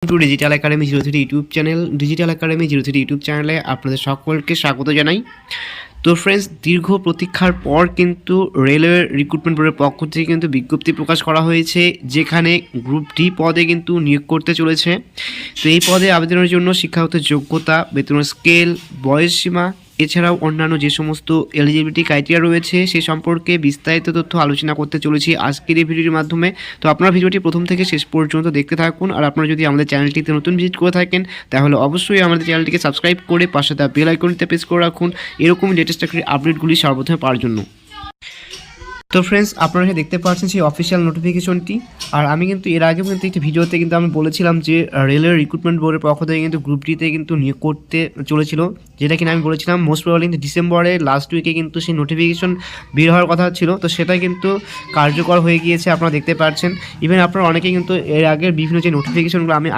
Two digital academy 03 YouTube channel. Digital academy 03 YouTube চ্যানেলে আপনাদের সকলকে স্বাগত জানাই। তো ফ্রেন্ডস, দীর্ঘ প্রতীক্ষার পর কিন্তু রেলওয়ে রিক্রুটমেন্ট বোর্ডের পক্ষ থেকে কিন্তু বিজ্ঞপ্তি প্রকাশ করা হয়েছে, যেখানে গ্রুপ ডি পদে কিন্তু নিয়োগ করতে চলেছে। তো এই পদে আবেদনের জন্য শিক্ষাগত যোগ্যতা, বেতনের স্কেল, বয়সসীমা এছাড়াও অন্যান্য যে সমস্ত এলিজিবিলিটি ক্রাইটেরিয়া রয়েছে সে সম্পর্কে বিস্তারিত তথ্য আলোচনা করতে চলেছি আজকের এই ভিডিওর মাধ্যমে। তো আপনারা ভিডিওটি প্রথম থেকে শেষ পর্যন্ত দেখতে থাকুন। আর আপনারা যদি আমাদের চ্যানেলটিতে নতুন ভিজিট করে থাকেন তাহলে অবশ্যই আমাদের চ্যানেলটিকে সাবস্ক্রাইব করে পাশে থাকা বেল আইকনটিতে প্রেস করে রাখুন এরকম লেটেস্ট আপডেটগুলি সর্বপ্রথমে পাওয়ার জন্য। তো ফ্রেন্ডস, আপনারা দেখতে পাচ্ছেন সেই অফিসিয়াল নোটিফিকেশনটি। আর আমি কিন্তু এর আগেও কিন্তু একটি ভিডিওতে কিন্তু আমি বলেছিলাম যে রেলওয়ে রিক্রুটমেন্ট বোর্ডের পক্ষ থেকে কিন্তু গ্রুপ ডিতে কিন্তু নিয়োগ করতে চলেছিল, যেটা কিনা আমি বলেছিলাম মোস্ট প্রবাবলি কিন্তু ডিসেম্বরের লাস্ট উইকে কিন্তু সেই নোটিফিকেশন বের হওয়ার কথা ছিল। তো সেটা কিন্তু কার্যকর হয়ে গিয়েছে, আপনারা দেখতে পাচ্ছেন। ইভেন আপনারা অনেকেই কিন্তু এর আগের বিভিন্ন যে নোটিফিকেশনগুলো আমি